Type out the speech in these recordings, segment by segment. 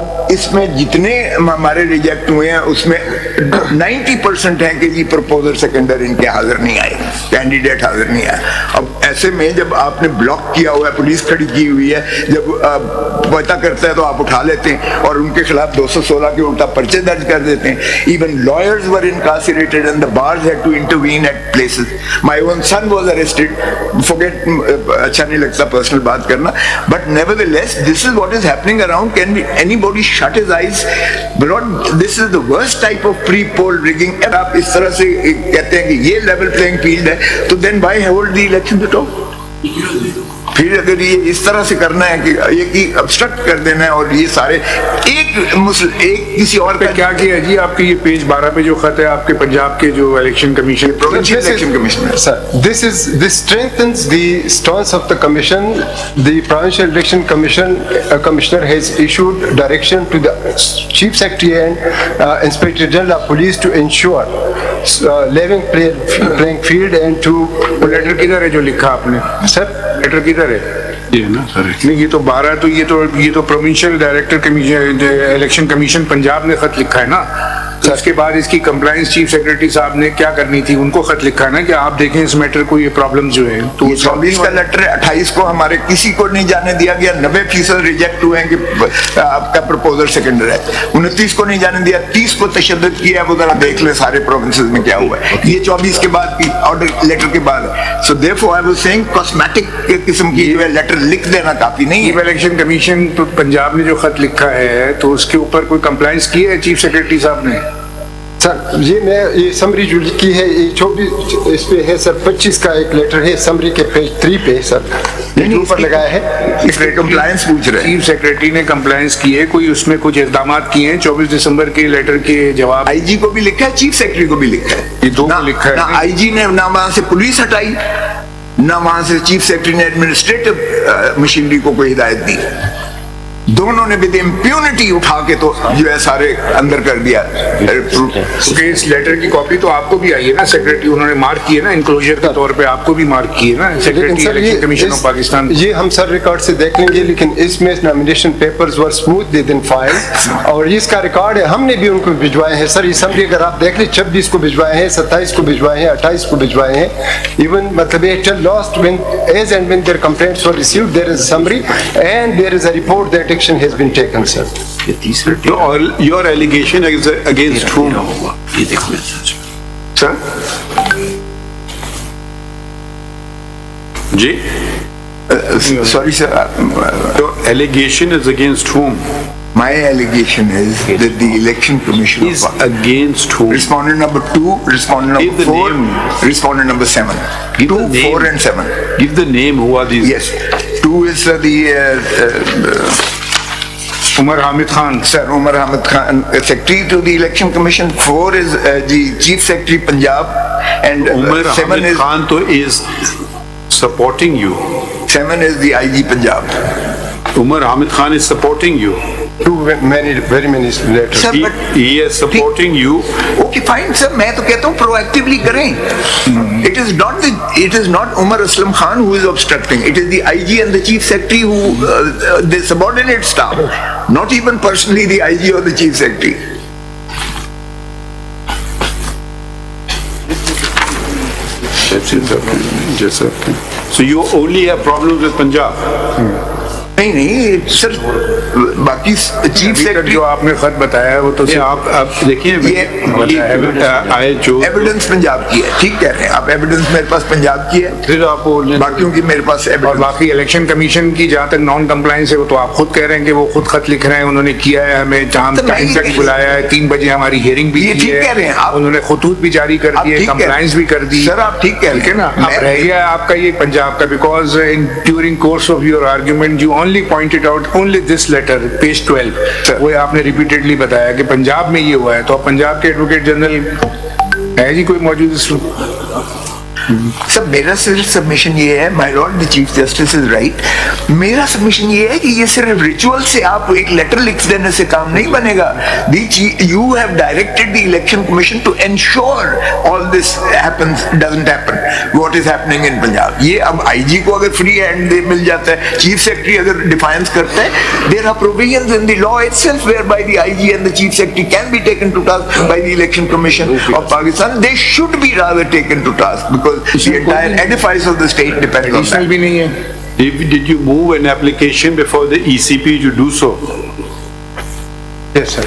अब इसमें जितने हमारे रिजेक्ट हुए हैं उसमें 90% है कि जी प्रपोजर सेकेंडर इनके हाजिर नहीं आए, कैंडिडेट हाजिर नहीं आए। अब ऐसे में जब आपने ब्लॉक किया हुआ है, पुलिस खड़ी की हुई है, जब पता करता है तो आप उठा लेते हैं और उनके खिलाफ 216 के उल्टा पर्चे दर्ज कर देते हैं। Even lawyers were incarcerated and the bars had to intervene at places. My own son was arrested. Forget, अच्छा नहीं लगता पर्सनल बात करना, but nevertheless this is what is happening around. Can be anybody shut his eyes? This is the worst type of pre poll rigging. अगर आप इस तरह से कहते हैं कि ये लेवल प्लेइंग फील्ड है तो then why hold the election at all? फिर अगर ये इस तरह से करना है कि ये की ऑब्स्ट्रक्ट कर देना है और ये सारे एक किसी और पे क्या किया जी? आपके ये पेज 12 पे जो खत है आपके पंजाब के जो election commission, provincial election commissioner, sir, this strengthens the stance of the commission. The provincial election commissioner has issued direction to the chief secretary and inspector general of police to ensure level playing field and to। Letter किधर है जो लिखा आपने? Sir letter किधर है? ये ना sir, नहीं, ये तो 12 तो ये तो provincial director commission election commission Punjab ने खत लिखा है ना। तो उसके बाद इसकी कंप्लायंस चीफ सेक्रेटरी साहब ने क्या करनी थी, उनको खत लिखा है ना कि आप देखें इस मैटर को, ये प्रॉब्लम जो है। तो 24 का लेटर है, 28 को हमारे किसी को नहीं जाने दिया गया। 90% रिजेक्ट हुए हैं कि आपका प्रपोजल सेकेंडर है। 29 को नहीं जाने दिया, 30 को तशद्दुद किया। वो जरा देख ले सारे प्रोविंसेस में क्या हुआ है। ये 24 के बाद की ऑर्डर लेटर के बाद। So therefore I was saying cosmetic किस्म की जो है लेटर लिख देना काफी नहीं है। इलेक्शन कमीशन तो पंजाब ने जो खत लिखा है तो उसके ऊपर कोई कंप्लायंस की है चीफ सेक्रेटरी साहब ने? सर ये समरी जो लिखी है ये 24 इस पे है सर। 25 का एक लेटर है समरी के पेज 3 पे सर, ये ऊपर लगाया है। इस पे कंप्लायंस पूछ रहे हैं। चीफ सेक्रेटरी ने कंप्लायंस की है, कोई उसमें कुछ इक़दाम किए हैं? 24 दिसंबर के लेटर के जवाब आईजी को भी लिखा है, चीफ सेक्रेटरी को भी लिखा है। ये दो को लिखा है। ना आईजी ने ना वहां से पुलिस हटाई, ना वहां से चीफ सेक्रेटरी ने एडमिनिस्ट्रेटिव मशीनरी को कोई हिदायत दी। दोनों ने विद इम्प्यूनिटी उठा के तो जो है सारे अंदर कर दिया। क्योंकि इस लेटर की कॉपी तो आपको भी आई है ना सेक्रेटरी, उन्होंने मार्क की है ना इंक्लोजर के तौर पे, आपको भी मार्क की है ना secretary election commission of Pakistan. ये हम सर रिकॉर्ड से देख लेंगे, लेकिन इसमें nomination papers were smooth with in file और इसका रिकॉर्ड है, हमने भी उनको भिजवाए हैं सर। ये समरी अगर आप देख लें 26 को भिजवाए हैं, 27 को भिजवाए हैं, 28 को भिजवाए हैं। इवन मतलब ये lost when as and when there complaints were received there is a summary and there is a report that action has been taken, sir. Your allegation is against whom? Sir? जी? Sorry, sir. Your allegation is against whom? My allegation is that the election commission is against whom? Respondent number 2, respondent number 4, respondent number 7. 2, 4 and 7. Give the name. Who are these? Yes. 2 is the Umar Hamid Khan. Sir, Umar Hamid Khan, Secretary to the Election Commission. 4 is the Chief Secretary Punjab, and Umar 7 Hamid is Khan to is supporting you. 7 is the IG Punjab. Umar Hamid Khan is supporting you. Very many letters. Sir, He is supporting you. Okay, fine, sir. मैं तो कहता हूँ proactively करें. It is not Umar Aslam Khan who is obstructing. It is the IG and the Chief Secretary who the subordinate staff, not even personally the IG or the Chief Secretary. That's it. Okay. Just okay. So you only have problems with Punjab. नहीं sir, बाकी chief secretary जो आपने खत बताया वो तो आप देखिए जो एविडेंस पंजाब की है, ठीक कह रहे हैं आप, एविडेंस मेरे पास पंजाब की है, फिर आप बाकियों की मेरे पास और बाकी इलेक्शन कमीशन की जहाँ तक नॉन कंप्लायंस है वो तो आप खुद कह रहे हैं कि वो खुद खत लिख रहे हैं, उन्होंने किया है, हमें टाइम तक बुलाया है, 3 बजे हमारी हियरिंग भी की है, उन्होंने खतूत भी जारी कर दिए, कंप्लायंस भी कर दी। सर आप ठीक कह रहे हैं ना, अब रह गया आपका ये पंजाब का, because in during course of your argument you only pointed out only this letter page 12, वो आपने रिपीटेडली बताया कि पंजाब में ये हुआ है, तो पंजाब के एडवोकेट जनरल है जी कोई मौजूद इसमें? सब मेरा सिर्फ सबमिशन ये है, my Lord the chief justice is right, मेरा सबमिशन ये है कि ये सिर्फ रिचुअल से आप एक लेटर लिख देने से काम नहीं बनेगा। You have directed the election commission to ensure all this happens doesn't happen what is happening in Punjab. ये अब आईजी को अगर फ्री हैंड दे मिल जाता है, चीफ सेक्रेटरी अगर डिफाइंस करता है, there are provisions in the law itself whereby the IG and the chief secretary can be taken to task by the election commission of Pakistan. They should be rather taken to task because the entire edifice of the state depends on that. भी नहीं है। Did you move an application before the ECP to do so? Yes, sir.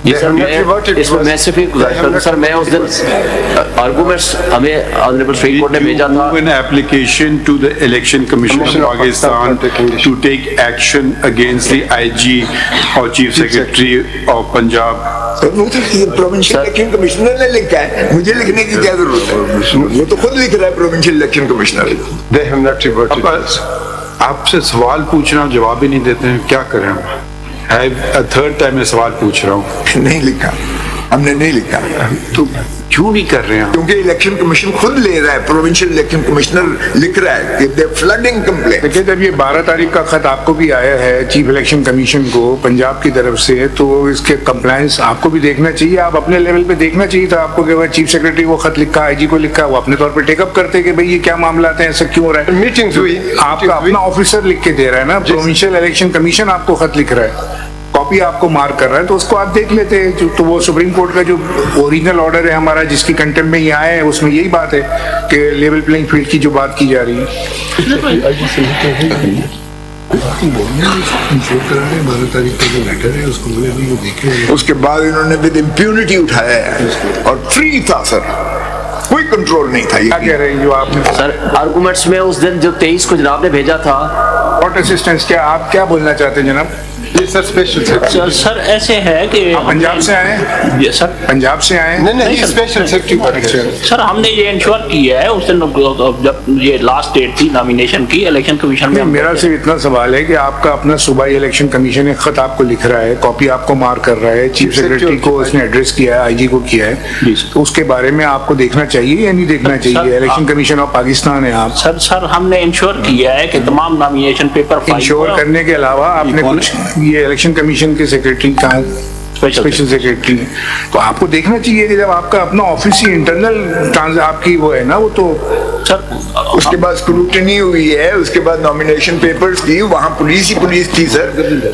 जी sir, इसमें मैं सिर्फ एक गुजारिश करूँ सर, मैं उस दिन आर्गूमेंट्स हमें ऑनरेबल सुप्रीम कोर्ट ने भेजा था। Move an application to the Election Commission of Pakistan to take action against the IG or Chief Secretary of Punjab. वो तो प्रोविंशियल इलेक्शन कमिश्नर ने लिखा है, मुझे लिखने की क्या जरूरत है? वो तो खुद लिख रहा है provincial election commissioner. They have not reverted. आपसे सवाल पूछना जवाब ही नहीं देते हैं, क्या करें हम? थर्ड टाइम मैं सवाल पूछ रहा हूँ। नहीं लिखा, हमने नहीं लिखा। तो क्यों नहीं कर रहे हैं? क्योंकि इलेक्शन कमीशन खुद ले रहा है, प्रोविंशियल इलेक्शन कमिश्नर लिख रहा है कि दे फ्लडिंग कंप्लेंट। देखिए, जब ये 12 तारीख का खत आपको भी आया है चीफ इलेक्शन कमीशन को पंजाब की तरफ से, तो इसके कंप्लायंस आपको भी देखना चाहिए, आप अपने लेवल पे देखना चाहिए था आपको कि चीफ सेक्रेटरी को खत लिखा, आईजी को लिखा, वो अपने तौर पे टेकअप करते कि भाई ये क्या मामला है, ऐसा क्यों हो रहा है। मीटिंग्स हुई, आपका अपना ऑफिसर लिख के दे रहा है ना, प्रोविंशियल इलेक्शन कमीशन आपको खत लिख रहा है, कॉपी आपको मार्क कर रहा है, तो उसको आप देख लेते हैं। तो वो सुप्रीम कोर्ट का जो ओरिजिनल ऑर्डर है हमारा, जिसकी कंटेम्प्ट में ये आया है, उसमें यही बात है कि लेवल प्लेइंग फील्ड की जो बात की जा रही है। उसके बाद इन्होंने विद इम्प्यूनिटी उठाया है और फ्री था सर, कोई कंट्रोल नहीं था। क्या कह रहे हैं जो आपने सर आर्गूमेंट्स में उस दिन जो 23 को जनाब ने भेजा था, कोर्ट असिस्टेंस, क्या आप क्या बोलना चाहते हैं जनाब? सर स्पेशल सेक्रेटरी सर ऐसे है कि आप पंजाब से आए हैं? ये सर पंजाब से आए हैं? नहीं स्पेशल सेक्रेटरी। सर हमने ये इंश्योर किया है उस दिन जब ये लास्ट डेट थी नॉमिनेशन की इलेक्शन कमीशन में। मेरा सिर्फ इतना सवाल है कि आपका अपना सूबाई इलेक्शन कमीशन एक खत आपको लिख रहा है, कॉपी आपको मार्क कर रहा है, चीफ सेक्रेटरी को उसने एड्रेस किया है, आईजी को किया है, तो उसके बारे में आपको देखना चाहिए या नहीं देखना चाहिए? इलेक्शन कमीशन ऑफ पाकिस्तान है आप। सर हमने इंश्योर किया है कि तमाम नॉमिनेशन पेपर इंश्योर करने के अलावा आपने कुछ ये इलेक्शन कमीशन के सेक्रेटरी का स्पेशल सेक्रेटरी, तो आपको देखना चाहिए कि जब आपका अपना ऑफिस ही इंटरनल आपकी वो है ना, वो तो सर उसके बाद स्क्रूटनी हुई है, उसके बाद नॉमिनेशन पेपर्स दी, वहाँ पुलिस ही पुलिस थी सर।